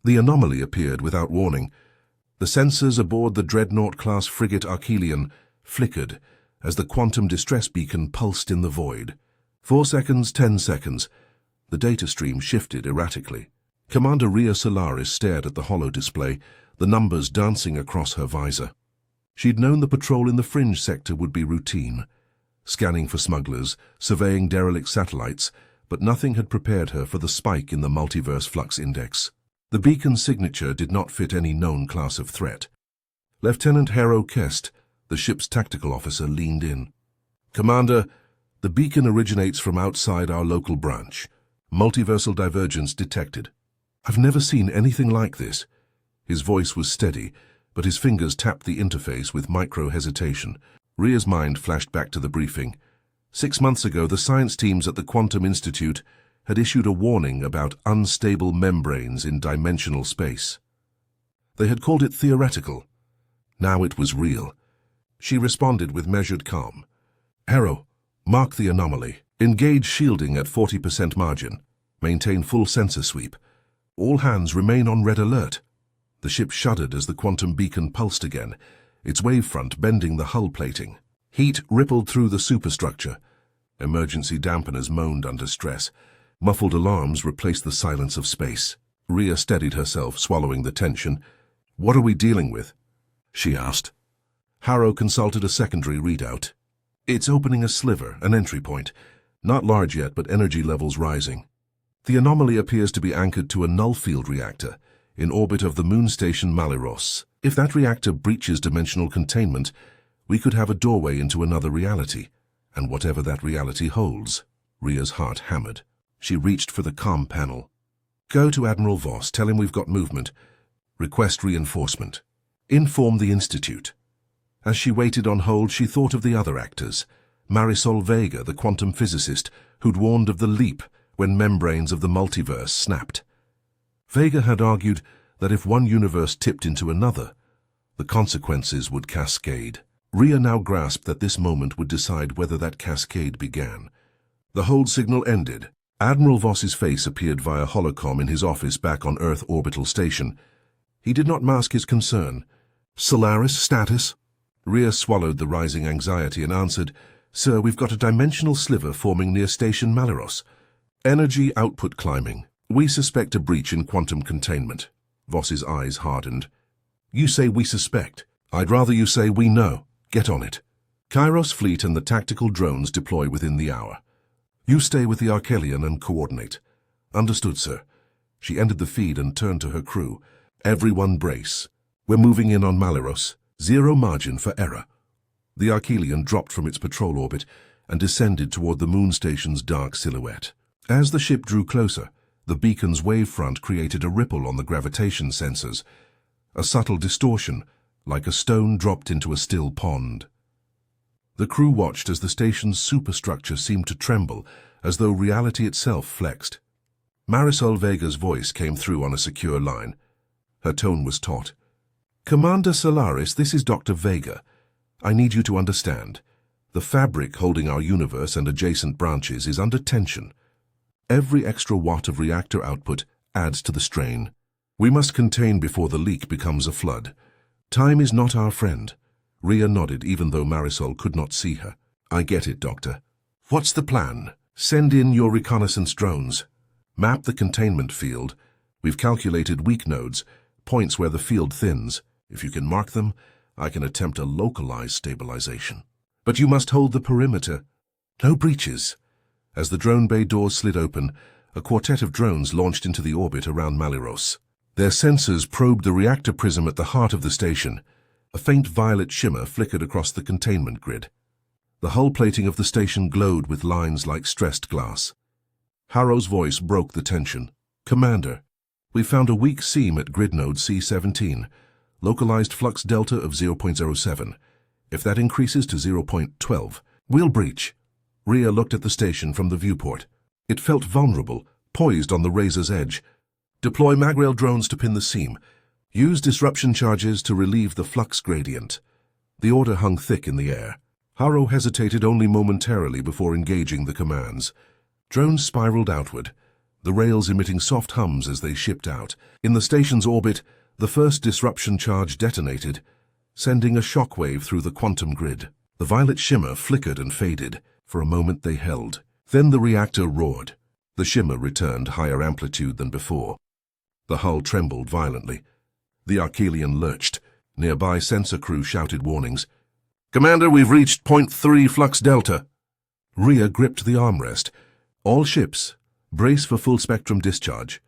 The anomaly appeared without warning. The sensors aboard the Dreadnought-class frigate Archelion flickered as the quantum distress beacon pulsed in the void. 4 seconds, 10 seconds. The data stream shifted erratically. Commander Rhea Solaris stared at the holo display, the numbers dancing across her visor. She'd known the patrol in the fringe sector would be routine, scanning for smugglers, surveying derelict satellites, but nothing had prepared her for the spike in the Multiverse flux index. The beacon's signature did not fit any known class of threat. Lieutenant Harrow Kest, the ship's tactical officer, leaned in. "Commander, the beacon originates from outside our local branch. Multiversal divergence detected." "I've never seen anything like this." His voice was steady, but his fingers tapped the interface with micro-hesitation. Rhea's mind flashed back to the briefing. 6 months ago, the science teams at the Quantum Institute had issued a warning about unstable membranes in dimensional space. They had called it theoretical. Now it was real. She responded with measured calm. "Harrow, mark the anomaly. Engage shielding at 40% margin. Maintain full sensor sweep. All hands remain on red alert." The ship shuddered as the quantum beacon pulsed again, its wavefront bending the hull plating. Heat rippled through the superstructure. Emergency dampeners moaned under stress. Muffled alarms replaced the silence of space. Rhea steadied herself, swallowing the tension. "What are we dealing with?" she asked. Harrow consulted a secondary readout. "It's opening a sliver, an entry point. Not large yet, but energy levels rising. The anomaly appears to be anchored to a null-field reactor in orbit of the moon station Maliros. If that reactor breaches dimensional containment, we could have a doorway into another reality, and whatever that reality holds." Rhea's heart hammered. She reached for the comm panel. "Go to Admiral Voss, tell him we've got movement. Request reinforcement. Inform the Institute." As she waited on hold, she thought of the other actors. Marisol Vega, the quantum physicist, who'd warned of the leap when membranes of the multiverse snapped. Vega had argued that if one universe tipped into another, the consequences would cascade. Rhea now grasped that this moment would decide whether that cascade began. The hold signal ended. Admiral Voss's face appeared via holocom in his office back on Earth Orbital Station. He did not mask his concern. "Solaris, status?" Rhea swallowed the rising anxiety and answered, "Sir, we've got a dimensional sliver forming near Station Maliros. Energy output climbing. We suspect a breach in quantum containment." Voss's eyes hardened. "You say we suspect. I'd rather you say we know. Get on it. Kairos fleet and the tactical drones deploy within the hour. You stay with the Archelion and coordinate." "Understood, sir." She ended the feed and turned to her crew. "Everyone brace. We're moving in on Maliros. Zero margin for error." The Archelion dropped from its patrol orbit and descended toward the moon station's dark silhouette. As the ship drew closer, the beacon's wavefront created a ripple on the gravitation sensors, a subtle distortion, like a stone dropped into a still pond. The crew watched as the station's superstructure seemed to tremble, as though reality itself flexed. Marisol Vega's voice came through on a secure line. Her tone was taut. "Commander Solaris, this is Dr. Vega. I need you to understand. The fabric holding our universe and adjacent branches is under tension. Every extra watt of reactor output adds to the strain. We must contain before the leak becomes a flood. Time is not our friend." Rhea nodded, even though Marisol could not see her. "I get it, Doctor. What's the plan?" "Send in your reconnaissance drones. Map the containment field. We've calculated weak nodes, points where the field thins. If you can mark them, I can attempt a localized stabilization. But you must hold the perimeter. No breaches." As the drone bay doors slid open, a quartet of drones launched into the orbit around Maliros. Their sensors probed the reactor prism at the heart of the station. A faint violet shimmer flickered across the containment grid. The hull plating of the station glowed with lines like stressed glass. Harrow's voice broke the tension. "Commander, we found a weak seam at grid node C17, localized flux delta of 0.07. If that increases to 0.12, we'll breach." Rhea looked at the station from the viewport. It felt vulnerable, poised on the razor's edge. "Deploy magrail drones to pin the seam. Use disruption charges to relieve the flux gradient." The order hung thick in the air. Harrow hesitated only momentarily before engaging the commands. Drones spiraled outward. the rails emitting soft hums as they shipped out. In the station's orbit, the first disruption charge detonated, sending a shockwave through the quantum grid. The violet shimmer flickered and faded. For a moment they held. Then the reactor roared. The shimmer returned higher amplitude than before. The hull trembled violently. The Archelion lurched. Nearby sensor crew shouted warnings. "Commander, we've reached .3 flux delta." Rhea gripped the armrest. "All ships, brace for full-spectrum discharge."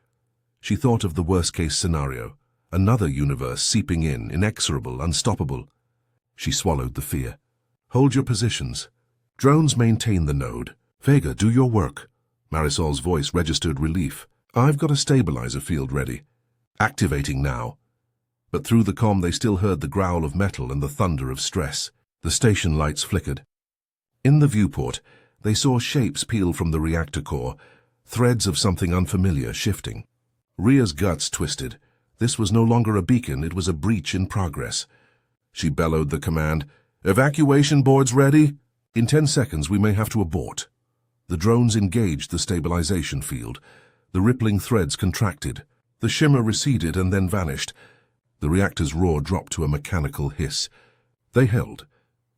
She thought of the worst-case scenario. Another universe seeping in, inexorable, unstoppable. She swallowed the fear. "Hold your positions. Drones maintain the node. Vega, do your work." Marisol's voice registered relief. "I've got a stabilizer field ready. Activating now." But through the comm they still heard the growl of metal and the thunder of stress. The station lights flickered. In the viewport, they saw shapes peel from the reactor core, threads of something unfamiliar shifting. Rhea's guts twisted. This was no longer a beacon, it was a breach in progress. She bellowed the command, "Evacuation boards ready? In 10 seconds we may have to abort." The drones engaged the stabilization field. The rippling threads contracted. The shimmer receded and then vanished. The reactor's roar dropped to a mechanical hiss. They held.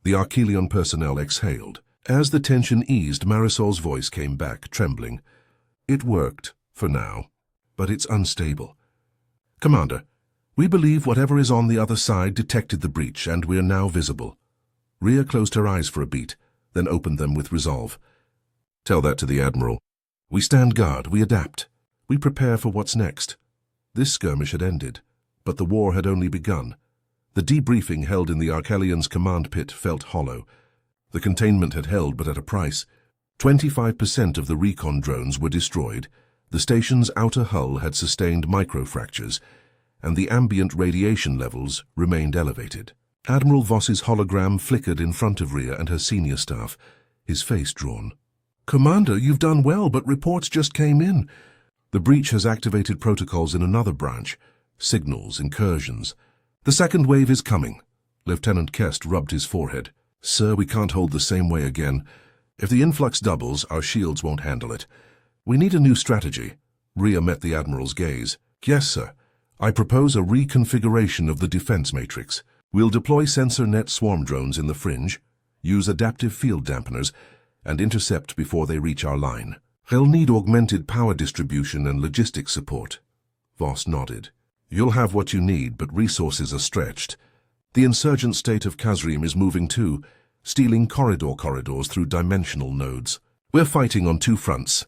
The Archelion personnel exhaled. As the tension eased, Marisol's voice came back, trembling. "It worked, for now, but it's unstable. Commander, we believe whatever is on the other side detected the breach, and we're now visible." Rhea closed her eyes for a beat, then opened them with resolve. "Tell that to the Admiral. We stand guard, we adapt. We prepare for what's next." This skirmish had ended, but the war had only begun. The debriefing held in the Archelion's command pit felt hollow. The containment had held, but at a price. 25% of the recon drones were destroyed. The station's outer hull had sustained microfractures, and the ambient radiation levels remained elevated. Admiral Voss's hologram flickered in front of Rhea and her senior staff, his face drawn. "Commander, you've done well, but reports just came in. The breach has activated protocols in another branch. Signals, incursions. The second wave is coming." Lieutenant Kest rubbed his forehead. "Sir, we can't hold the same way again. If the influx doubles, our shields won't handle it. We need a new strategy." Rhea met the Admiral's gaze. "Yes, sir. I propose a reconfiguration of the defense matrix. We'll deploy sensor net swarm drones in the fringe, use adaptive field dampeners, and intercept before they reach our line. They'll need augmented power distribution and logistics support." Voss nodded. "You'll have what you need, but resources are stretched. The insurgent state of Khazrim is moving too, stealing corridors through dimensional nodes. We're fighting on two fronts."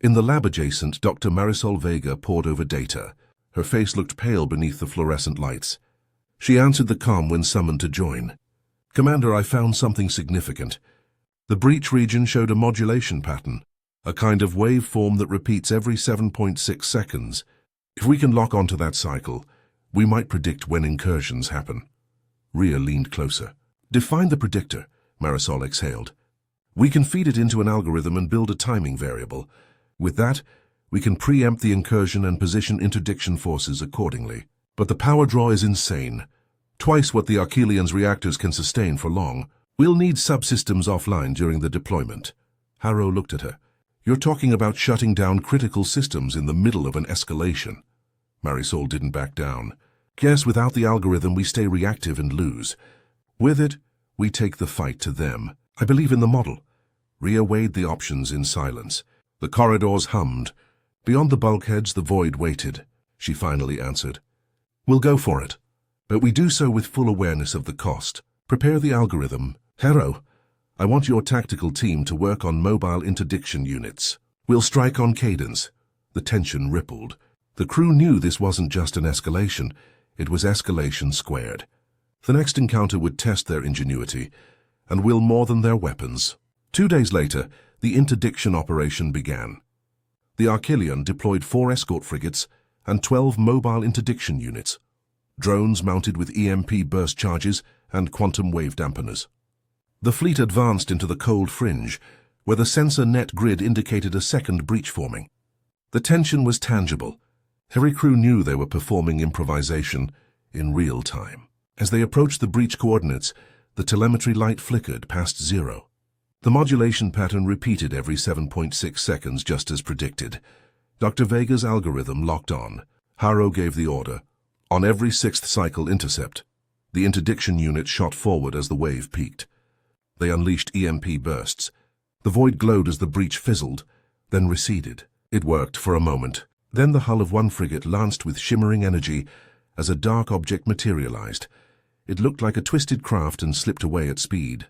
In the lab adjacent, Dr. Marisol Vega pored over data. Her face looked pale beneath the fluorescent lights. She answered the comm when summoned to join. "Commander, I found something significant. The breach region showed a modulation pattern, a kind of waveform that repeats every 7.6 seconds. If we can lock onto that cycle, we might predict when incursions happen." Rhea leaned closer. "Define the predictor," Marisol exhaled. "We can feed it into an algorithm and build a timing variable. With that, we can preempt the incursion and position interdiction forces accordingly. But the power draw is insane. Twice what the Archelion's reactors can sustain for long. We'll need subsystems offline during the deployment." Harrow looked at her. "You're talking about shutting down critical systems in the middle of an escalation." Marisol didn't back down. "Yes, without the algorithm we stay reactive and lose. With it, we take the fight to them. I believe in the model." Rhea weighed the options in silence. The corridors hummed. Beyond the bulkheads, the void waited. She finally answered. "We'll go for it. But we do so with full awareness of the cost. Prepare the algorithm. Harrow, I want your tactical team to work on mobile interdiction units. We'll strike on cadence." The tension rippled. The crew knew this wasn't just an escalation. It was escalation squared. The next encounter would test their ingenuity and will more than their weapons. 2 days later, the interdiction operation began. The Archelion deployed 4 escort frigates and 12 mobile interdiction units, drones mounted with EMP burst charges and quantum wave dampeners. The fleet advanced into the cold fringe, where the sensor net grid indicated a second breach forming. The tension was tangible. Every crew knew they were performing improvisation in real time. As they approached the breach coordinates, the telemetry light flickered past 0. The modulation pattern repeated every 7.6 seconds, just as predicted. Dr. Vega's algorithm locked on. Harrow gave the order. On every 6th cycle intercept. The interdiction unit shot forward as the wave peaked. They unleashed EMP bursts. The void glowed as the breach fizzled, then receded. It worked for a moment. Then the hull of one frigate lanced with shimmering energy as a dark object materialized. It looked like a twisted craft and slipped away at speed.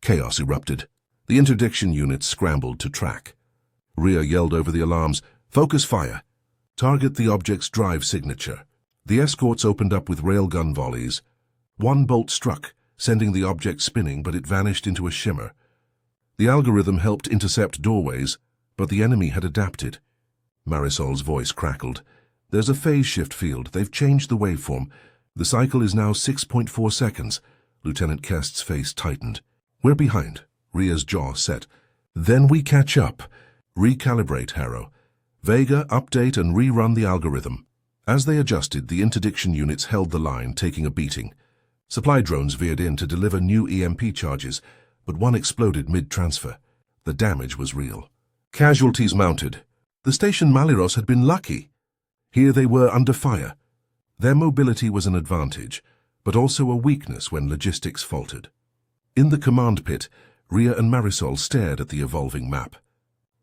Chaos erupted. The interdiction units scrambled to track. Rhea yelled over the alarms, "Focus fire! Target the object's drive signature." The escorts opened up with railgun volleys. One bolt struck, sending the object spinning, but it vanished into a shimmer. The algorithm helped intercept doorways, but the enemy had adapted. Marisol's voice crackled. "There's a phase shift field. They've changed the waveform. The cycle is now 6.4 seconds. Lieutenant Kest's face tightened. "We're behind." Rhea's jaw set. "Then we catch up. Recalibrate, Harrow. Vega, update and rerun the algorithm." As they adjusted, the interdiction units held the line, taking a beating. Supply drones veered in to deliver new EMP charges, but one exploded mid-transfer. The damage was real. Casualties mounted. The station Maliros had been lucky. Here they were under fire. Their mobility was an advantage, but also a weakness when logistics faltered. In the command pit, Rhea and Marisol stared at the evolving map.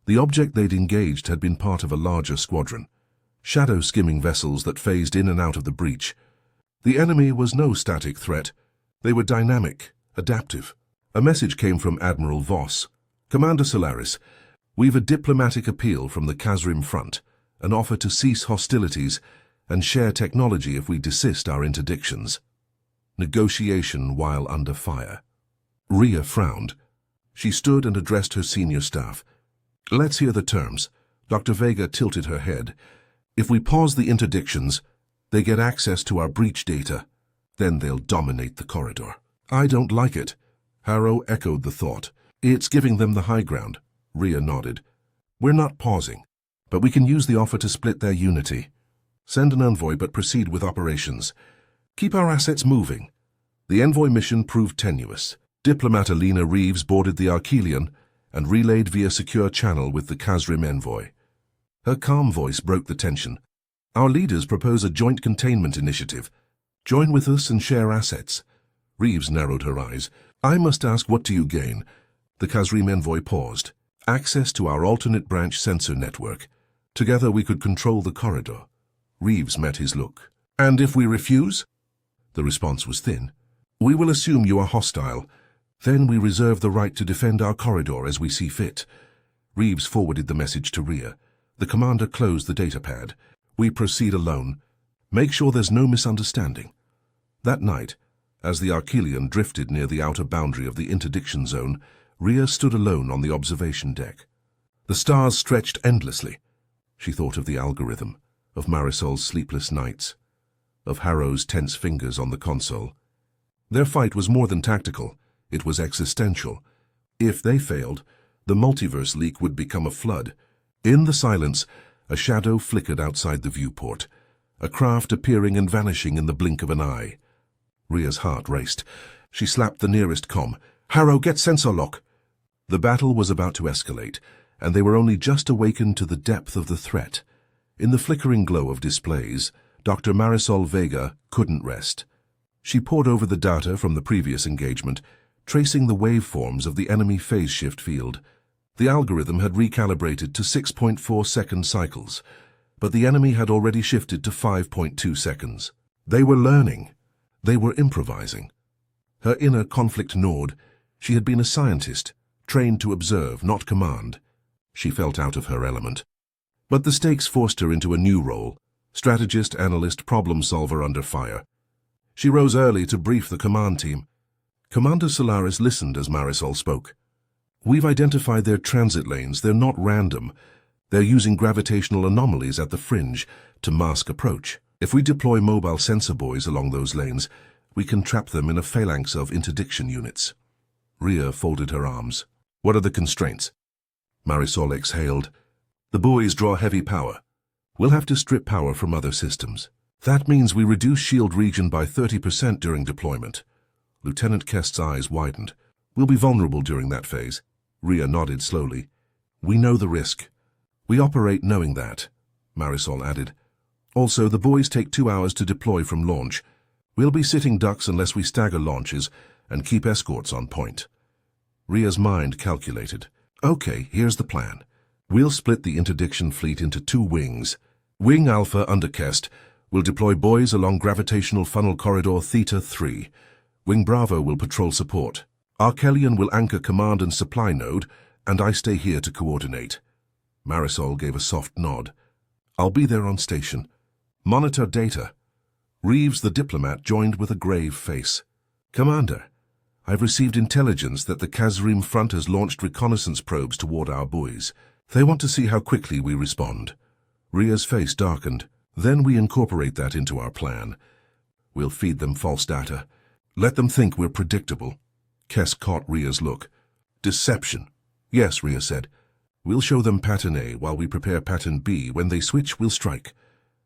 The object they'd engaged had been part of a larger squadron, shadow-skimming vessels that phased in and out of the breach. The enemy was no static threat. They were dynamic, adaptive. A message came from Admiral Voss. "Commander Solaris, we've a diplomatic appeal from the Kazrim front, an offer to cease hostilities and share technology if we desist our interdictions. Negotiation while under fire." Rhea frowned. She stood and addressed her senior staff. "Let's hear the terms." Dr. Vega tilted her head. "If we pause the interdictions, they get access to our breach data. Then they'll dominate the corridor." "I don't like it." Harrow echoed the thought. "It's giving them the high ground." Rhea nodded. "We're not pausing, but we can use the offer to split their unity. Send an envoy, but proceed with operations. Keep our assets moving." The envoy mission proved tenuous. Diplomat Alina Reeves boarded the Archelion and relayed via secure channel with the Kazrim envoy. Her calm voice broke the tension. "Our leaders propose a joint containment initiative. Join with us and share assets." Reeves narrowed her eyes. "I must ask, what do you gain?" The Kazrim envoy paused. "Access to our alternate branch sensor network. Together we could control the corridor." Reeves met his look. "And if we refuse?" The response was thin. "We will assume you are hostile. Then we reserve the right to defend our corridor as we see fit." Reeves forwarded the message to Rhea. The commander closed the datapad. "We proceed alone. Make sure there's no misunderstanding." That night, as the Archelion drifted near the outer boundary of the interdiction zone, Rhea stood alone on the observation deck. The stars stretched endlessly. She thought of the algorithm, of Marisol's sleepless nights, of Harrow's tense fingers on the console. Their fight was more than tactical. It was existential. If they failed, the multiverse leak would become a flood. In the silence, a shadow flickered outside the viewport, a craft appearing and vanishing in the blink of an eye. Rhea's heart raced. She slapped the nearest comm. "Harrow, get sensor lock." The battle was about to escalate, and they were only just awakened to the depth of the threat. In the flickering glow of displays, Dr. Marisol Vega couldn't rest. She pored over the data from the previous engagement, tracing the waveforms of the enemy phase shift field. The algorithm had recalibrated to 6.4-second cycles, but the enemy had already shifted to 5.2 seconds. They were learning. They were improvising. Her inner conflict gnawed. She had been a scientist, trained to observe, not command. She felt out of her element. But the stakes forced her into a new role, strategist, analyst, problem solver under fire. She rose early to brief the command team. Commander Solaris listened as Marisol spoke. "We've identified their transit lanes. They're not random. They're using gravitational anomalies at the fringe to mask approach. If we deploy mobile sensor buoys along those lanes, we can trap them in a phalanx of interdiction units." Rhea folded her arms. "What are the constraints?" Marisol exhaled. "The buoys draw heavy power. We'll have to strip power from other systems. That means we reduce shield region by 30% during deployment." Lieutenant Kest's eyes widened. "We'll be vulnerable during that phase." Rhea nodded slowly. "We know the risk. We operate knowing that." Marisol added. Also, the boys take 2 hours to deploy from launch. We'll be sitting ducks unless we stagger launches and keep escorts on point. Ria's mind calculated. Okay, here's the plan. We'll split the interdiction fleet into 2 wings. Wing Alpha under Kest will deploy boys along gravitational funnel corridor Theta 3. Wing Bravo will patrol support. Arkelion will anchor command and supply node, and I stay here to coordinate. Marisol gave a soft nod. I'll be there on station. Monitor data. Reeves the diplomat joined with a grave face. Commander, I've received intelligence that the Kazrim front has launched reconnaissance probes toward our buoys. They want to see how quickly we respond. Ria's face darkened. Then we incorporate that into our plan. We'll feed them false data. Let them think we're predictable. Kes caught Ria's look. Deception. Yes, Ria said. We'll show them pattern A while we prepare pattern B. When they switch, we'll strike.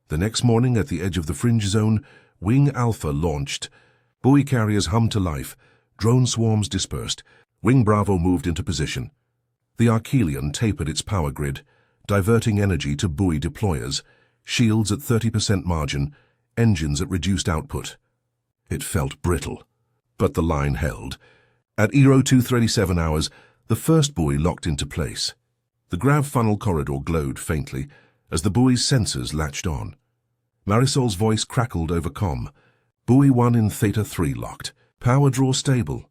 The next morning, at the edge of the fringe zone, Wing Alpha launched. Buoy carriers hummed to life. Drone swarms dispersed. Wing Bravo moved into position. The Arkelion tapered its power grid, diverting energy to buoy deployers, shields at 30% margin, engines at reduced output. It felt brittle, but the line held. At 0237 hours, the first buoy locked into place. The grav funnel corridor glowed faintly as the buoy's sensors latched on. Marisol's voice crackled over comm. Buoy 1 in Theta 3 locked. Power draw stable.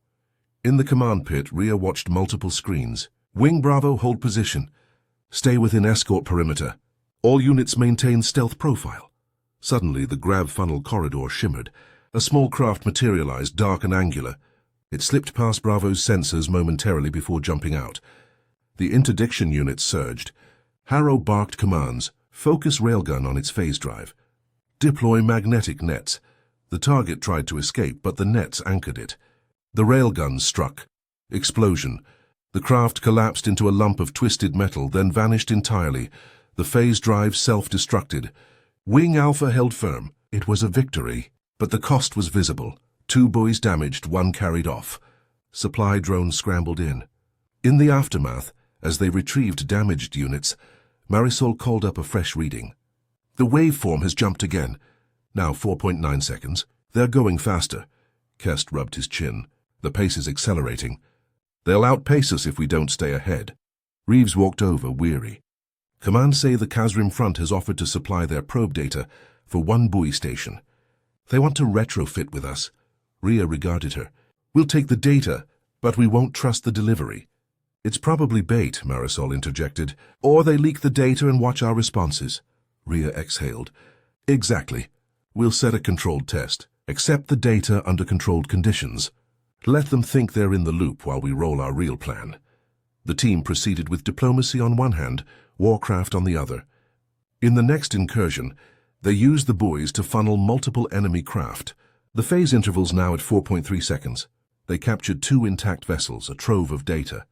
In the command pit, Ria watched multiple screens. Wing Bravo, hold position. Stay within escort perimeter. All units maintain stealth profile. Suddenly, the grav funnel corridor shimmered. A small craft materialized, dark and angular. It slipped past Bravo's sensors momentarily before jumping out. The interdiction unit surged. Harrow barked commands. Focus railgun on its phase drive. Deploy magnetic nets. The target tried to escape, but the nets anchored it. The railguns struck. Explosion. The craft collapsed into a lump of twisted metal, then vanished entirely. The phase drive self-destructed. Wing Alpha held firm. It was a victory, but the cost was visible. 2 buoys damaged, 1 carried off. Supply drones scrambled in. In the aftermath, as they retrieved damaged units, Marisol called up a fresh reading. The waveform has jumped again. Now 4.9 seconds. They're going faster. Kest rubbed his chin. The pace is accelerating. They'll outpace us if we don't stay ahead. Reeves walked over, weary. Command say the Kazrim front has offered to supply their probe data for 1 buoy station. They want to retrofit with us. Ria regarded her. We'll take the data, but we won't trust the delivery. It's probably bait, Marisol interjected. Or they leak the data and watch our responses. Ria exhaled. Exactly. We'll set a controlled test. Accept the data under controlled conditions. Let them think they're in the loop while we roll our real plan. The team proceeded with diplomacy on one hand, warcraft on the other. In the next incursion, they used the buoys to funnel multiple enemy craft. The phase interval's now at 4.3 seconds. They captured 2 intact vessels, a trove of data.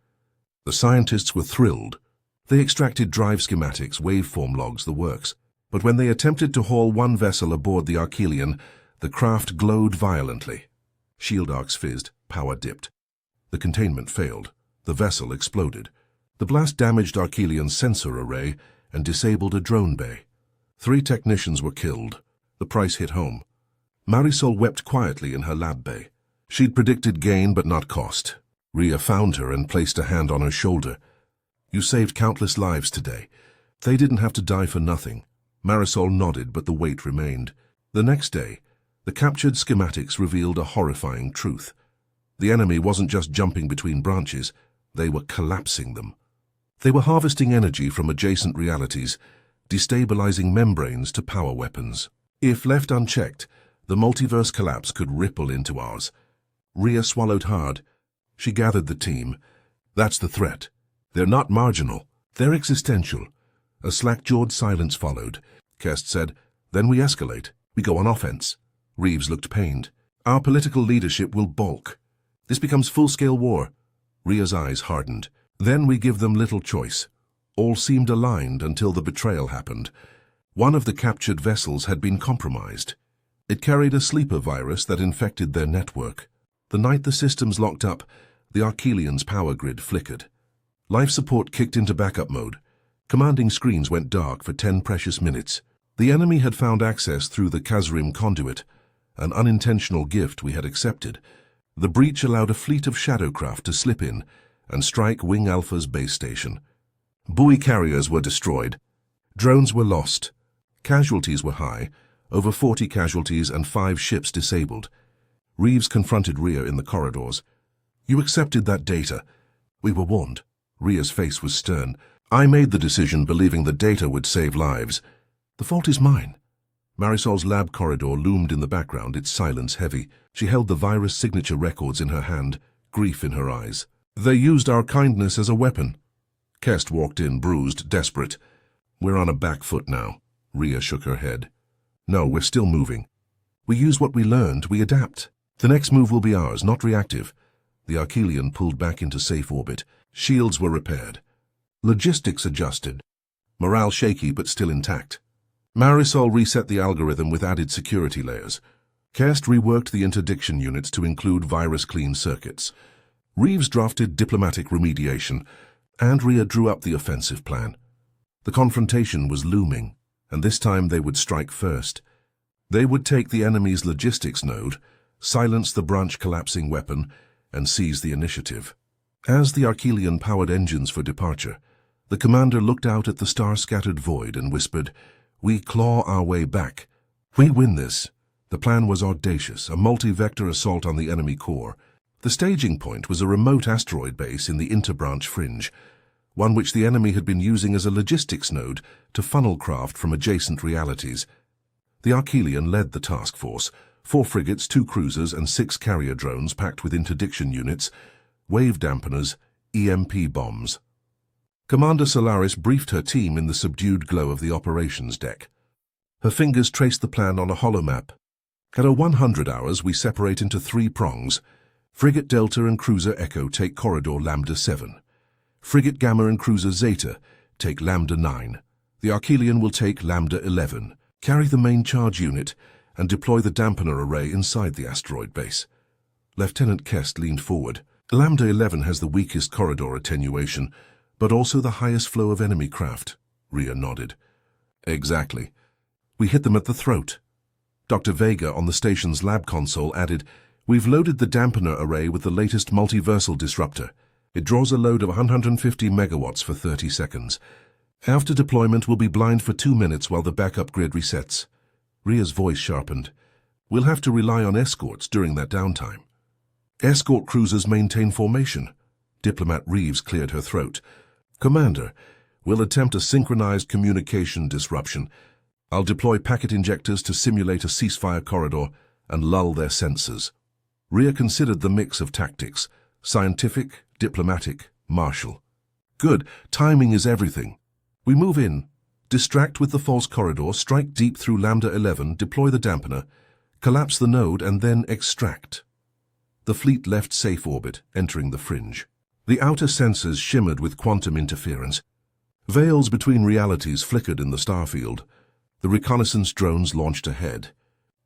The scientists were thrilled. They extracted drive schematics, waveform logs, the works. But when they attempted to haul 1 vessel aboard the Arkelion, the craft glowed violently. Shield arcs fizzed, power dipped. The containment failed. The vessel exploded. The blast damaged Arkelion's sensor array and disabled a drone bay. 3 technicians were killed. The price hit home. Marisol wept quietly in her lab bay. She'd predicted gain but not cost. Ria found her and placed a hand on her shoulder. You saved countless lives today. They didn't have to die for nothing. Marisol nodded, but the weight remained. The next day, the captured schematics revealed a horrifying truth. The enemy wasn't just jumping between branches, they were collapsing them. They were harvesting energy from adjacent realities, destabilizing membranes to power weapons. If left unchecked, the multiverse collapse could ripple into ours. Ria swallowed hard. She gathered the team. That's the threat. They're not marginal. They're existential. A slack-jawed silence followed. Kest said, then we escalate. We go on offense. Reeves looked pained. Our political leadership will balk. This becomes full-scale war. Ria's eyes hardened. Then we give them little choice. All seemed aligned until the betrayal happened. One of the captured vessels had been compromised. It carried a sleeper virus that infected their network. The night the systems locked up, the Arkelion's power grid flickered. Life support kicked into backup mode. Commanding screens went dark for 10 precious minutes. The enemy had found access through the Kazrim conduit, an unintentional gift we had accepted. The breach allowed a fleet of shadowcraft to slip in and strike Wing Alpha's base station. Buoy carriers were destroyed. Drones were lost. Casualties were high, over 40 casualties and 5 ships disabled. Reeves confronted Rhea in the corridors. "You accepted that data. We were warned." Rhea's face was stern. "I made the decision believing the data would save lives. The fault is mine." Marisol's lab corridor loomed in the background, its silence heavy. She held the virus signature records in her hand, grief in her eyes. "They used our kindness as a weapon." Kest walked in, bruised, desperate. "We're on a back foot now." Rhea shook her head. "No, we're still moving. We use what we learned, we adapt. The next move will be ours, not reactive." The Archelian pulled back into safe orbit. Shields were repaired. Logistics adjusted. Morale shaky but still intact. Marisol reset the algorithm with added security layers. Kest reworked the interdiction units to include virus-clean circuits. Reeves drafted diplomatic remediation, and Rhea drew up the offensive plan. The confrontation was looming, and this time they would strike first. They would take the enemy's logistics node, silence the branch-collapsing weapon, and seize the initiative. As the Archelian powered engines for departure, the commander looked out at the star-scattered void and whispered, "We claw our way back. We win this." The plan was audacious, a multi-vector assault on the enemy core. The staging point was a remote asteroid base in the interbranch fringe, one which the enemy had been using as a logistics node to funnel craft from adjacent realities. The Archelian led the task force, 4 frigates, 2 cruisers, and 6 carrier drones packed with interdiction units, wave dampeners, EMP bombs. Commander Solaris briefed her team in the subdued glow of the operations deck. Her fingers traced the plan on a holomap. At 100 hours, we separate into 3 prongs. Frigate Delta and Cruiser Echo take Corridor Lambda 7. Frigate Gamma and Cruiser Zeta take Lambda 9. The Archelian will take Lambda 11, carry the main charge unit, and deploy the dampener array inside the asteroid base. Lieutenant Kest leaned forward. Lambda 11 has the weakest corridor attenuation, but also the highest flow of enemy craft. Rhea nodded. "Exactly. We hit them at the throat." Dr. Vega on the station's lab console added, "We've loaded the dampener array with the latest multiversal disruptor. It draws a load of 150 megawatts for 30 seconds. After deployment, we'll be blind for 2 minutes while the backup grid resets." Rhea's voice sharpened. "We'll have to rely on escorts during that downtime." "Escort cruisers maintain formation." Diplomat Reeves cleared her throat. "Commander, we'll attempt a synchronized communication disruption. I'll deploy packet injectors to simulate a ceasefire corridor and lull their sensors." Rhea considered the mix of tactics: scientific, diplomatic, martial. "Good. Timing is everything. We move in, distract with the false corridor, strike deep through Lambda 11, deploy the dampener, collapse the node, and then extract." The fleet left safe orbit, entering the fringe. The outer sensors shimmered with quantum interference. Veils between realities flickered in the starfield. The reconnaissance drones launched ahead.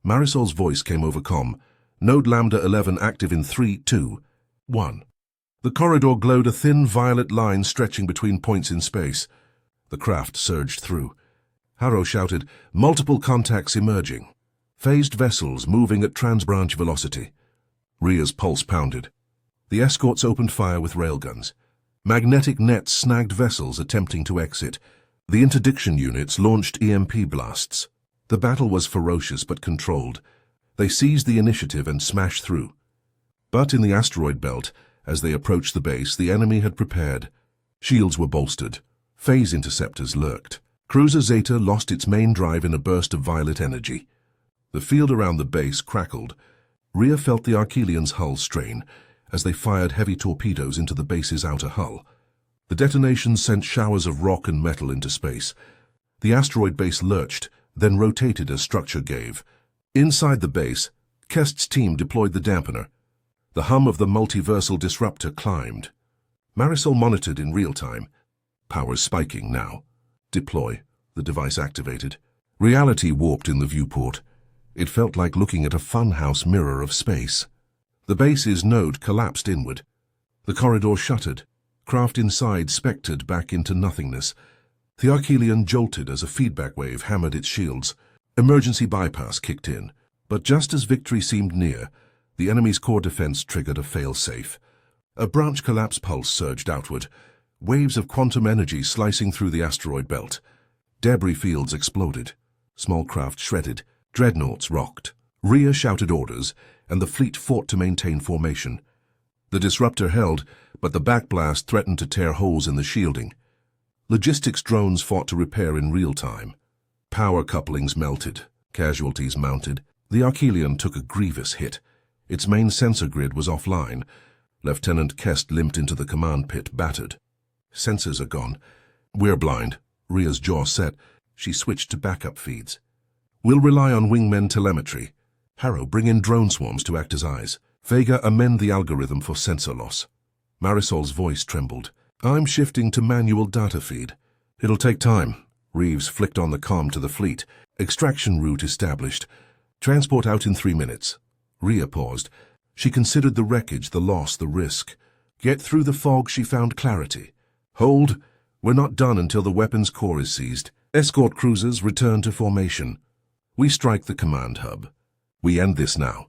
Marisol's voice came over comm. "Node Lambda 11 active in 3, 2, 1. The corridor glowed, a thin violet line stretching between points in space. The craft surged through. Harrow shouted, "Multiple contacts emerging. Phased vessels moving at transbranch velocity." Rhea's pulse pounded. The escorts opened fire with railguns. Magnetic nets snagged vessels attempting to exit. The interdiction units launched EMP blasts. The battle was ferocious but controlled. They seized the initiative and smashed through. But in the asteroid belt, as they approached the base, the enemy had prepared. Shields were bolstered. Phase interceptors lurked. Cruiser Zeta lost its main drive in a burst of violet energy. The field around the base crackled. Rhea felt the Archelian's hull strain as they fired heavy torpedoes into the base's outer hull. The detonations sent showers of rock and metal into space. The asteroid base lurched, then rotated as structure gave. Inside the base, Kest's team deployed the dampener. The hum of the multiversal disruptor climbed. Marisol monitored in real time. Power's spiking now. "Deploy." The device activated. Reality warped in the viewport. It felt like looking at a funhouse mirror of space. The base's node collapsed inward. The corridor shuttered. Craft inside spectered back into nothingness. The Archelion jolted as a feedback wave hammered its shields. Emergency bypass kicked in. But just as victory seemed near, the enemy's core defense triggered a fail-safe. A branch collapse pulse surged outward, waves of quantum energy slicing through the asteroid belt. Debris fields exploded. Small craft shredded. Dreadnoughts rocked. Rhea shouted orders, and the fleet fought to maintain formation. The disruptor held, but the backblast threatened to tear holes in the shielding. Logistics drones fought to repair in real time. Power couplings melted. Casualties mounted. The Archelion took a grievous hit. Its main sensor grid was offline. Lieutenant Kest limped into the command pit, battered. Sensors are gone. We're blind. Rhea's jaw set. She switched to backup feeds. We'll rely on wingmen telemetry. Harrow, bring in drone swarms to act as eyes. Vega, amend the algorithm for sensor loss. Marisol's voice trembled. I'm shifting to manual data feed. It'll take time. Reeves flicked on the comm to the fleet. Extraction route established. Transport out in 3 minutes. Rhea paused. She considered the wreckage, the loss, the risk. Get through the fog, she found clarity. Hold. We're not done until the weapons core is seized. Escort cruisers return to formation. We strike the command hub. We end this now.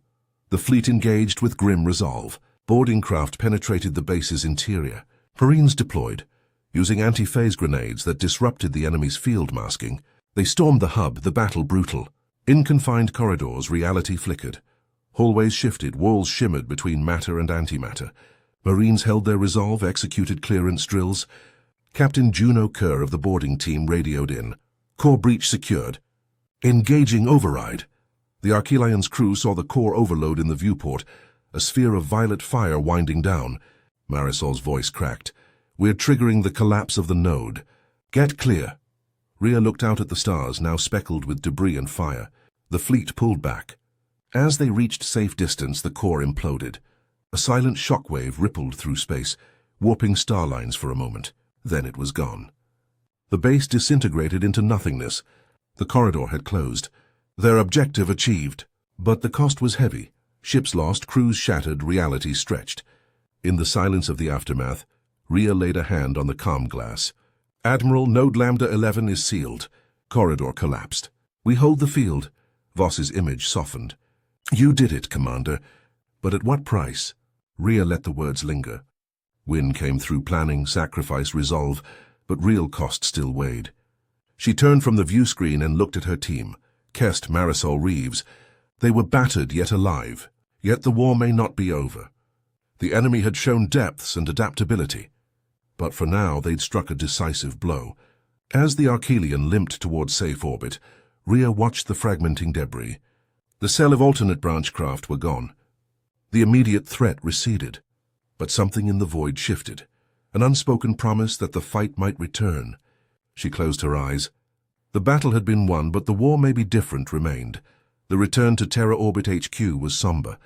The fleet engaged with grim resolve. Boarding craft penetrated the base's interior. Marines deployed. Using anti-phase grenades that disrupted the enemy's field masking, they stormed the hub, the battle brutal. In confined corridors, reality flickered. Hallways shifted, walls shimmered between matter and antimatter. Marines held their resolve, executed clearance drills. Captain Juno Kerr of the boarding team radioed in. Core breach secured. Engaging override. The Archelion's crew saw the core overload in the viewport, a sphere of violet fire winding down. Marisol's voice cracked. We're triggering the collapse of the node. Get clear. Rhea looked out at the stars, now speckled with debris and fire. The fleet pulled back. As they reached safe distance, the core imploded. A silent shockwave rippled through space, warping star lines for a moment. Then it was gone. The base disintegrated into nothingness. The corridor had closed. Their objective achieved. But the cost was heavy. Ships lost, crews shattered, reality stretched. In the silence of the aftermath, Rhea laid a hand on the comm glass. Admiral, Node Lambda 11 is sealed. Corridor collapsed. We hold the field. Voss's image softened. You did it, Commander. But at what price? Rhea let the words linger. Win came through planning, sacrifice, resolve, but real cost still weighed. She turned from the view screen and looked at her team. Kest, Marisol, Reeves. They were battered yet alive. Yet the war may not be over. The enemy had shown depths and adaptability. But for now they'd struck a decisive blow. As the Archelion limped toward safe orbit, Rhea watched the fragmenting debris. The cell of alternate branch craft were gone. The immediate threat receded. But something in the void shifted. An unspoken promise that the fight might return. She closed her eyes. The battle had been won, but the war may be different remained. The return to Terra Orbit HQ was somber.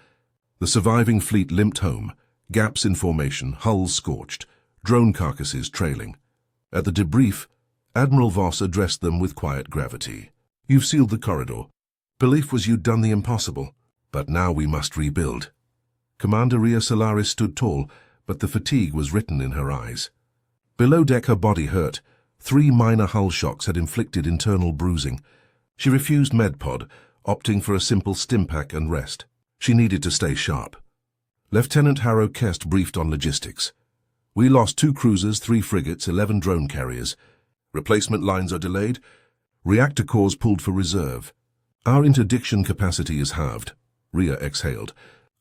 The surviving fleet limped home, gaps in formation, hulls scorched, drone carcasses trailing. At the debrief, Admiral Voss addressed them with quiet gravity. You've sealed the corridor. Belief was you'd done the impossible, but now we must rebuild. Commander Rhea Solaris stood tall, but the fatigue was written in her eyes. Below deck her body hurt. 3 minor hull shocks had inflicted internal bruising. She refused medpod, opting for a simple stimpack and rest. She needed to stay sharp. Lieutenant Harrow Kest briefed on logistics. We lost 2 cruisers, 3 frigates, 11 drone carriers. Replacement lines are delayed. Reactor cores pulled for reserve. Our interdiction capacity is halved. Rhea exhaled.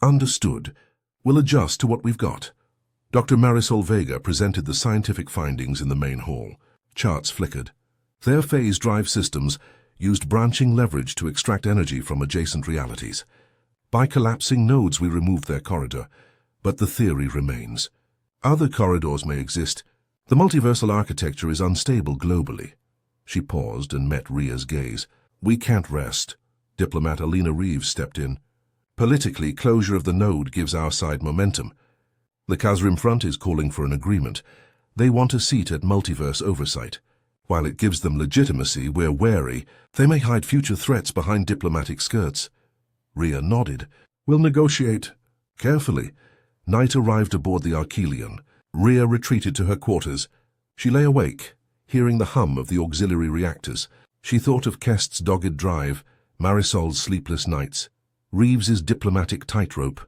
Understood. We'll adjust to what we've got. Dr. Marisol Vega presented the scientific findings in the main hall. Charts flickered. Their phase drive systems used branching leverage to extract energy from adjacent realities. By collapsing nodes, we removed their corridor, but the theory remains. Other corridors may exist. The multiversal architecture is unstable globally. She paused and met Rhea's gaze. We can't rest. Diplomat Alina Reeves stepped in. Politically, closure of the node gives our side momentum. The Kazrim Front is calling for an agreement. They want a seat at multiverse oversight. While it gives them legitimacy, we're wary. They may hide future threats behind diplomatic skirts. Rhea nodded. We'll negotiate. Carefully. Night arrived aboard the Archelion. Rhea retreated to her quarters. She lay awake, hearing the hum of the auxiliary reactors. She thought of Kest's dogged drive, Marisol's sleepless nights, Reeves's diplomatic tightrope.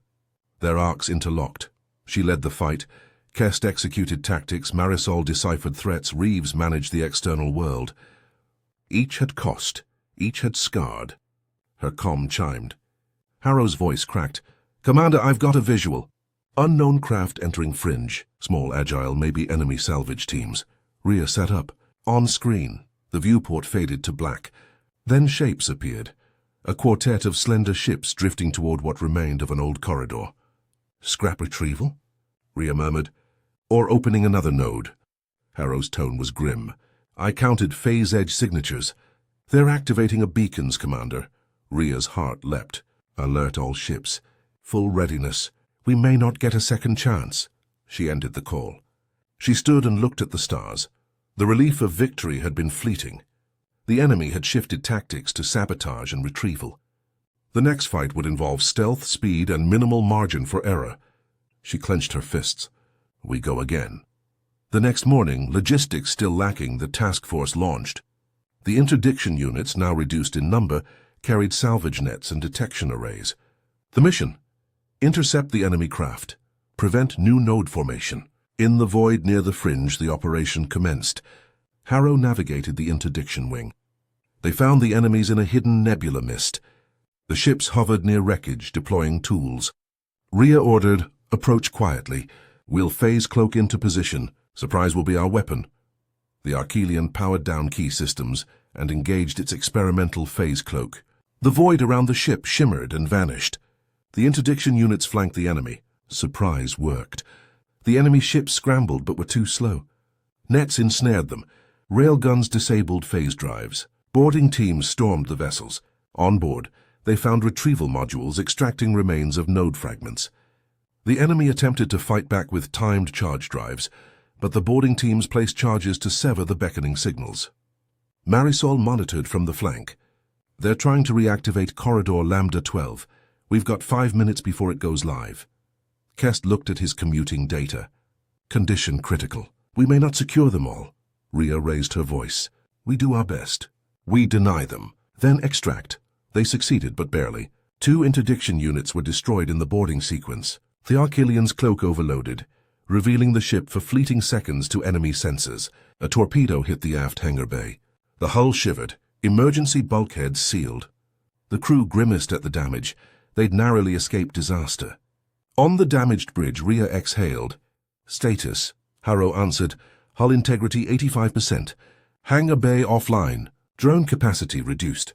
Their arcs interlocked. She led the fight. Kest executed tactics, Marisol deciphered threats, Reeves managed the external world. Each had cost, each had scarred. Her comm chimed. Harrow's voice cracked. "Commander, I've got a visual." Unknown craft entering fringe. Small, agile, maybe enemy salvage teams. Rhea sat up. On screen, the viewport faded to black. Then shapes appeared. A quartet of slender ships drifting toward what remained of an old corridor. "Scrap retrieval?" Rhea murmured. "Or opening another node?" Harrow's tone was grim. "I counted phase edge signatures. They're activating a beacons, Commander." Rhea's heart leapt. "Alert all ships. Full readiness. We may not get a second chance." She ended the call. She stood and looked at the stars. The relief of victory had been fleeting. The enemy had shifted tactics to sabotage and retrieval. The next fight would involve stealth, speed, and minimal margin for error. She clenched her fists. We go again. The next morning, logistics still lacking, the task force launched. The interdiction units, now reduced in number, carried salvage nets and detection arrays. The mission: intercept the enemy craft, prevent new node formation. In the void near the fringe, the operation commenced. Harrow navigated the interdiction wing. They found the enemies in a hidden nebula mist. The ships hovered near wreckage, deploying tools. Rhea ordered, "Approach quietly. We'll phase cloak into position. Surprise will be our weapon." The Archelian powered down key systems and engaged its experimental phase cloak. The void around the ship shimmered and vanished. The interdiction units flanked the enemy. Surprise worked. The enemy ships scrambled but were too slow. Nets ensnared them. Railguns disabled phase drives. Boarding teams stormed the vessels. On board, they found retrieval modules extracting remains of node fragments. The enemy attempted to fight back with timed charge drives, but the boarding teams placed charges to sever the beckoning signals. Marisol monitored from the flank. "They're trying to reactivate Corridor Lambda 12. We've got 5 minutes before it goes live." Kest looked at his commuting data. "Condition critical. We may not secure them all." Rhea raised her voice. "We do our best. We deny them. Then extract." They succeeded, but barely. 2 interdiction units were destroyed in the boarding sequence. The Archelian's cloak overloaded, revealing the ship for fleeting seconds to enemy sensors. A torpedo hit the aft hangar bay. The hull shivered. Emergency bulkheads sealed. The crew grimaced at the damage. They'd narrowly escaped disaster. On the damaged bridge, Rhea exhaled. "Status," Harrow answered. "Hull integrity 85%. Hangar bay offline. Drone capacity reduced."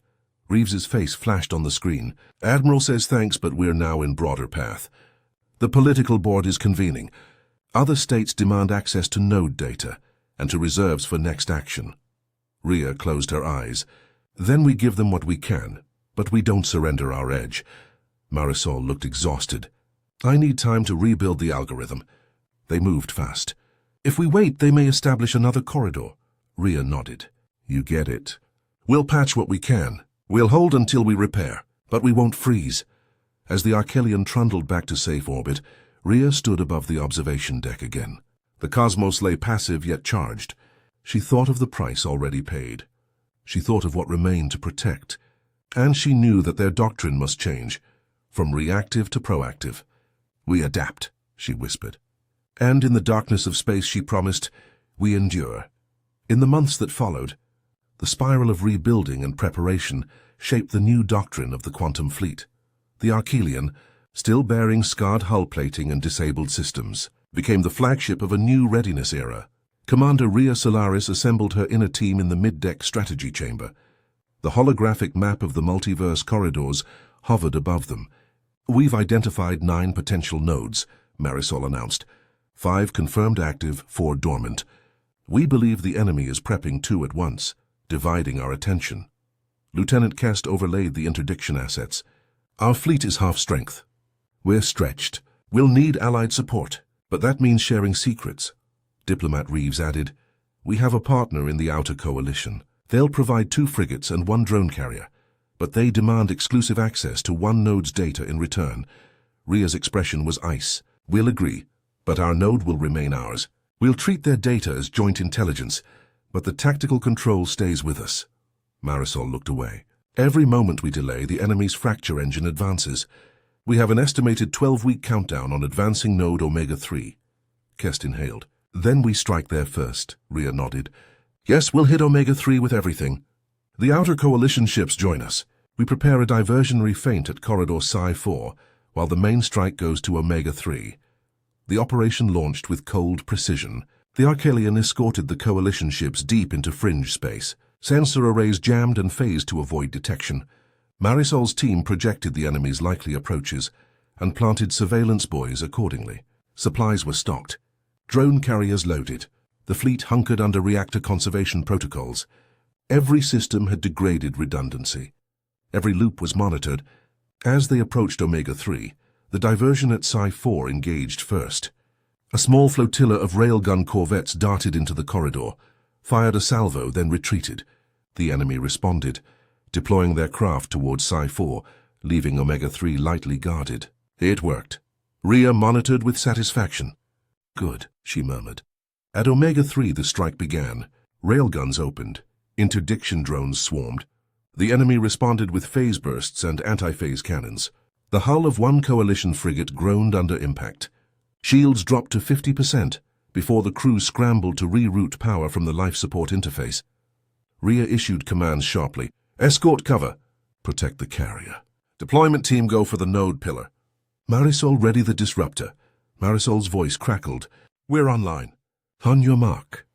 Reeves's face flashed on the screen. "Admiral says thanks, but we're now in broader path. The political board is convening. Other states demand access to node data and to reserves for next action." Rhea closed her eyes. "Then we give them what we can, but we don't surrender our edge." Marisol looked exhausted. "I need time to rebuild the algorithm." They moved fast. "If we wait, they may establish another corridor." Rhea nodded. "You get it. We'll patch what we can. We'll hold until we repair, but we won't freeze." As the Archelian trundled back to safe orbit, Rhea stood above the observation deck again. The cosmos lay passive yet charged. She thought of the price already paid. She thought of what remained to protect. And she knew that their doctrine must change, from reactive to proactive. "We adapt," she whispered. And in the darkness of space she promised, "We endure." In the months that followed, the spiral of rebuilding and preparation shaped the new doctrine of the quantum fleet. The Archelian, still bearing scarred hull plating and disabled systems, became the flagship of a new readiness era. Commander Rhea Solaris assembled her inner team in the mid-deck strategy chamber. The holographic map of the multiverse corridors hovered above them. "We've identified 9 potential nodes," Marisol announced. 5 confirmed active, 4 dormant. "We believe the enemy is prepping 2 at once, dividing our attention." Lieutenant Kest overlaid the interdiction assets. "Our fleet is half strength. We're stretched. We'll need allied support, but that means sharing secrets." Diplomat Reeves added, "We have a partner in the outer coalition. They'll provide 2 frigates and 1 drone carrier, but they demand exclusive access to 1 node's data in return." Rhea's expression was ice. "We'll agree, but our node will remain ours. We'll treat their data as joint intelligence, But the tactical control stays with us. Marisol looked away. Every moment we delay, the enemy's fracture engine advances. We have an estimated 12-week countdown on advancing node Omega-3. Kest inhaled. Then we strike there first, Rhea nodded. Yes, we'll hit Omega-3 with everything. The outer coalition ships join us. We prepare a diversionary feint at Corridor Psi-4, while the main strike goes to Omega-3. The operation launched with cold precision. The Archelian escorted the coalition ships deep into fringe space. Sensor arrays jammed and phased to avoid detection. Marisol's team projected the enemy's likely approaches and planted surveillance buoys accordingly. Supplies were stocked. Drone carriers loaded. The fleet hunkered under reactor conservation protocols. Every system had degraded redundancy. Every loop was monitored. As they approached Omega-3, the diversion at Psi-4 engaged first. A small flotilla of railgun corvettes darted into the corridor, fired a salvo, then retreated. The enemy responded, deploying their craft towards Psi-4, leaving Omega-3 lightly guarded. It worked. Rhea monitored with satisfaction. Good, she murmured. At Omega-3 the strike began. Railguns opened. Interdiction drones swarmed. The enemy responded with phase bursts and anti-phase cannons. The hull of one coalition frigate groaned under impact. Shields dropped to 50% before the crew scrambled to reroute power from the life support interface. Rhea issued commands sharply. Escort cover. Protect the carrier. Deployment team go for the node pillar. Marisol ready the disruptor. Marisol's voice crackled. We're online. On your mark.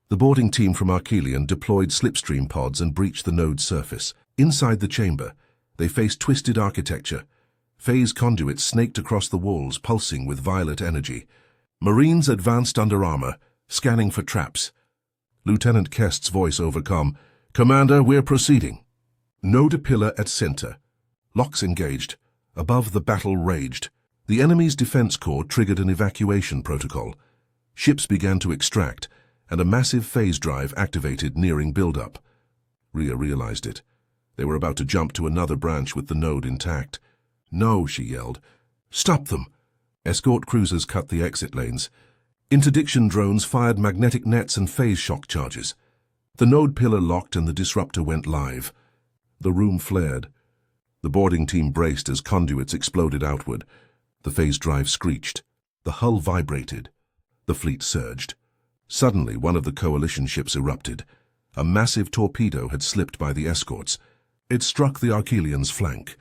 The boarding team from Archelian deployed slipstream pods and breached the node's surface. Inside the chamber, they faced twisted architecture. Phase conduits snaked across the walls, pulsing with violet energy. Marines advanced under armor, scanning for traps. Lieutenant Kest's voice overcome. Commander, we're proceeding. Node pillar at center. Locks engaged. Above the battle raged. The enemy's defense corps triggered an evacuation protocol. Ships began to extract, and a massive phase drive activated nearing buildup. Rhea realized it. They were about to jump to another branch with the node intact. No, she yelled. Stop them. Escort cruisers cut the exit lanes. Interdiction drones fired magnetic nets and phase shock charges. The node pillar locked and the disruptor went live. The room flared. The boarding team braced as conduits exploded outward. The phase drive screeched. The hull vibrated. The fleet surged. Suddenly, one of the coalition ships erupted. A massive torpedo had slipped by the escorts. It struck the Archelian's flank.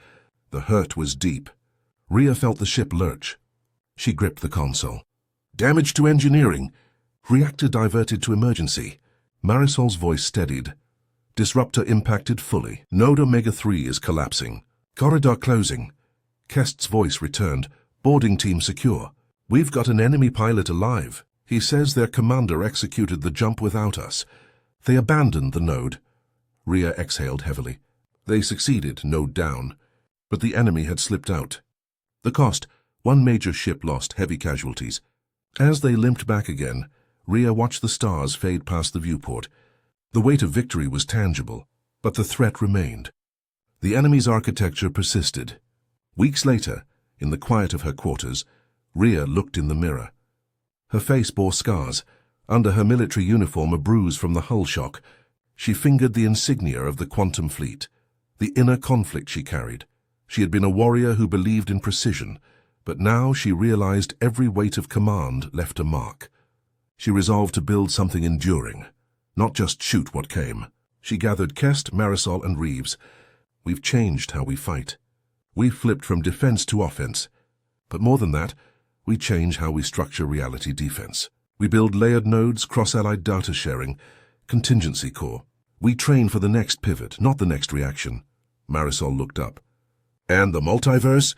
The hurt was deep. Rhea felt the ship lurch. She gripped the console. Damage to engineering. Reactor diverted to emergency. Marisol's voice steadied. Disruptor impacted fully. Node Omega-3 is collapsing. Corridor closing. Kest's voice returned. Boarding team secure. We've got an enemy pilot alive. He says their commander executed the jump without us. They abandoned the node. Rhea exhaled heavily. They succeeded, node down. But the enemy had slipped out. The cost: one major ship lost, heavy casualties. As they limped back again, Rhea watched the stars fade past the viewport. The weight of victory was tangible, but the threat remained. The enemy's architecture persisted. Weeks later, in the quiet of her quarters, Rhea looked in the mirror. Her face bore scars. Under her military uniform, a bruise from the hull shock. She fingered the insignia of the quantum fleet, the inner conflict she carried. She had been a warrior who believed in precision, but now she realized every weight of command left a mark. She resolved to build something enduring, not just shoot what came. She gathered Kest, Marisol, and Reeves. We've changed how we fight. We've flipped from defense to offense. But more than that, we change how we structure reality defense. We build layered nodes, cross-allied data sharing, contingency core. We train for the next pivot, not the next reaction. Marisol looked up. And the multiverse?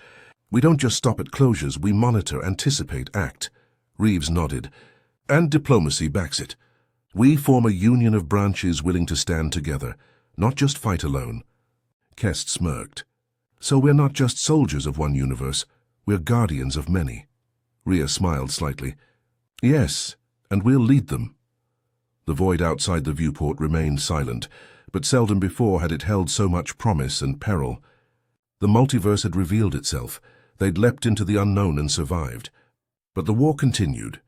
We don't just stop at closures, we monitor, anticipate, act. Reeves nodded. And diplomacy backs it. We form a union of branches willing to stand together, not just fight alone. Kest smirked. So we're not just soldiers of one universe, we're guardians of many. Rhea smiled slightly. Yes, and we'll lead them. The void outside the viewport remained silent, but seldom before had it held so much promise and peril. The multiverse had revealed itself. They'd leapt into the unknown and survived. But the war continued,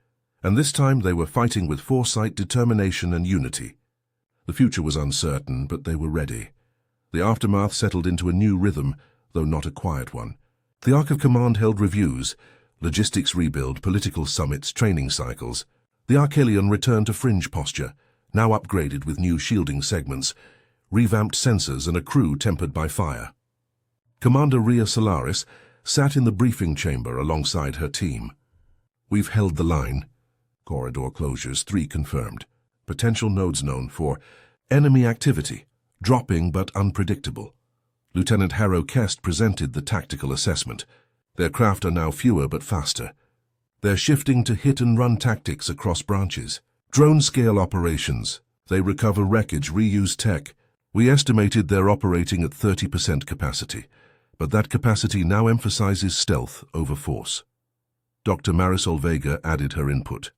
and this time they were fighting with foresight, determination, and unity. The future was uncertain, but they were ready. The aftermath settled into a new rhythm, though not a quiet one. The Arc of Command held reviews, logistics rebuild, political summits, training cycles. The Archelion returned to fringe posture, now upgraded with new shielding segments, revamped sensors and a crew tempered by fire. Commander Rhea Solaris sat in the briefing chamber alongside her team. We've held the line. Corridor closures, 3 confirmed. Potential nodes known for enemy activity, dropping but unpredictable. Lieutenant Harrow Kest presented the tactical assessment. Their craft are now fewer but faster. They're shifting to hit-and-run tactics across branches. Drone-scale operations. They recover wreckage, reuse tech. We estimated they're operating at 30% capacity, but that capacity now emphasizes stealth over force. Dr. Marisol Vega added her input.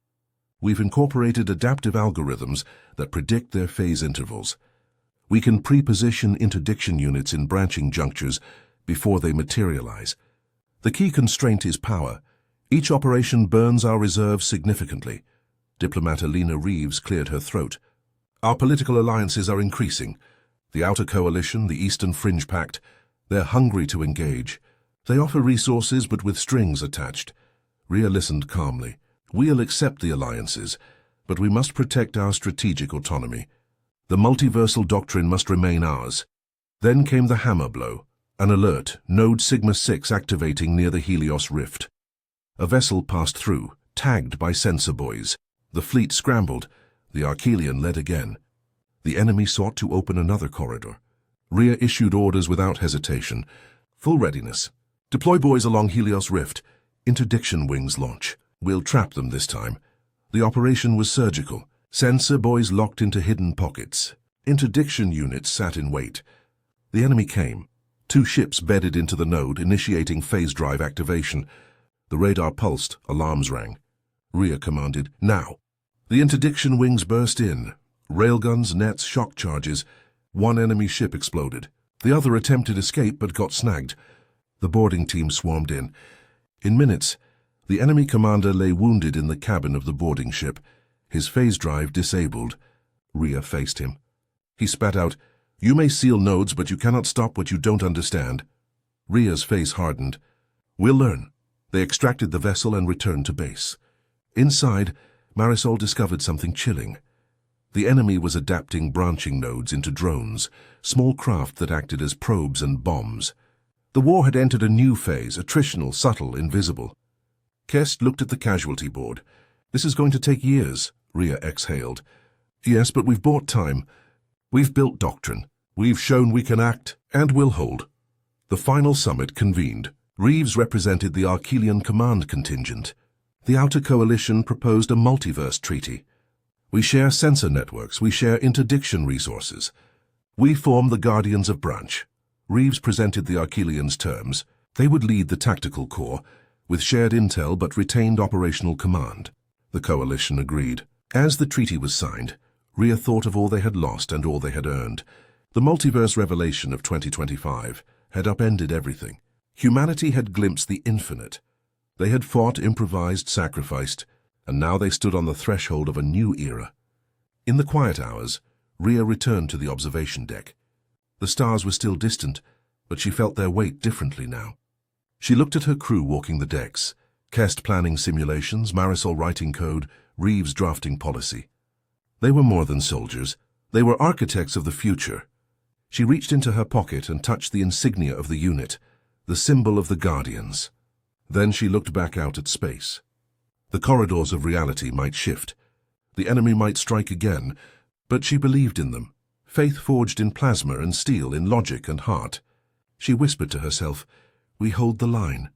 We've incorporated adaptive algorithms that predict their phase intervals. We can pre-position interdiction units in branching junctures before they materialize. The key constraint is power. Each operation burns our reserves significantly. Diplomat Alina Reeves cleared her throat. Our political alliances are increasing. The Outer Coalition, the Eastern Fringe Pact, they're hungry to engage. They offer resources but with strings attached. Rhea listened calmly. We'll accept the alliances, but we must protect our strategic autonomy. The multiversal doctrine must remain ours. Then came the hammer blow. An alert, Node Sigma 6 activating near the Helios Rift. A vessel passed through, tagged by sensor buoys. The fleet scrambled. The Archelion led again. The enemy sought to open another corridor. Rhea issued orders without hesitation. Full readiness. Deploy buoys along Helios Rift. Interdiction wings launch. We'll trap them this time. The operation was surgical. Sensor buoys locked into hidden pockets. Interdiction units sat in wait. The enemy came. 2 ships bedded into the node, initiating phase drive activation. The radar pulsed, alarms rang. Rhea commanded, now. The interdiction wings burst in. Railguns, nets, shock charges. 1 enemy ship exploded. The other attempted escape but got snagged. The boarding team swarmed in. In minutes, the enemy commander lay wounded in the cabin of the boarding ship, his phase drive disabled. Rhea faced him. He spat out, "You may seal nodes, but you cannot stop what you don't understand." Rhea's face hardened. "We'll learn." They extracted the vessel and returned to base. Inside, Marisol discovered something chilling. The enemy was adapting branching nodes into drones, small craft that acted as probes and bombs. The war had entered a new phase, attritional, subtle, invisible. Kest looked at the casualty board. "This is going to take years," Rhea exhaled. "Yes, but we've bought time. We've built doctrine. We've shown we can act, and will hold." The final summit convened. Reeves represented the Archelion Command contingent. The Outer Coalition proposed a multiverse treaty. We share sensor networks, we share interdiction resources. We form the Guardians of Branch. Reeves presented the Archelion's terms. They would lead the tactical core, with shared intel but retained operational command. The Coalition agreed. As the treaty was signed, Rhea thought of all they had lost and all they had earned. The multiverse revelation of 2025 had upended everything. Humanity had glimpsed the infinite. They had fought, improvised, sacrificed, and now they stood on the threshold of a new era. In the quiet hours, Rhea returned to the observation deck. The stars were still distant, but she felt their weight differently now. She looked at her crew walking the decks, Kest planning simulations, Marisol writing code, Reeves drafting policy. They were more than soldiers. They were architects of the future. She reached into her pocket and touched the insignia of the unit, the symbol of the Guardians. Then she looked back out at space. The corridors of reality might shift. The enemy might strike again, but she believed in them. Faith forged in plasma and steel, in logic and heart. She whispered to herself, "We hold the line."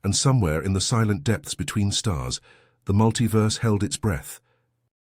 And somewhere in the silent depths between stars, the multiverse held its breath,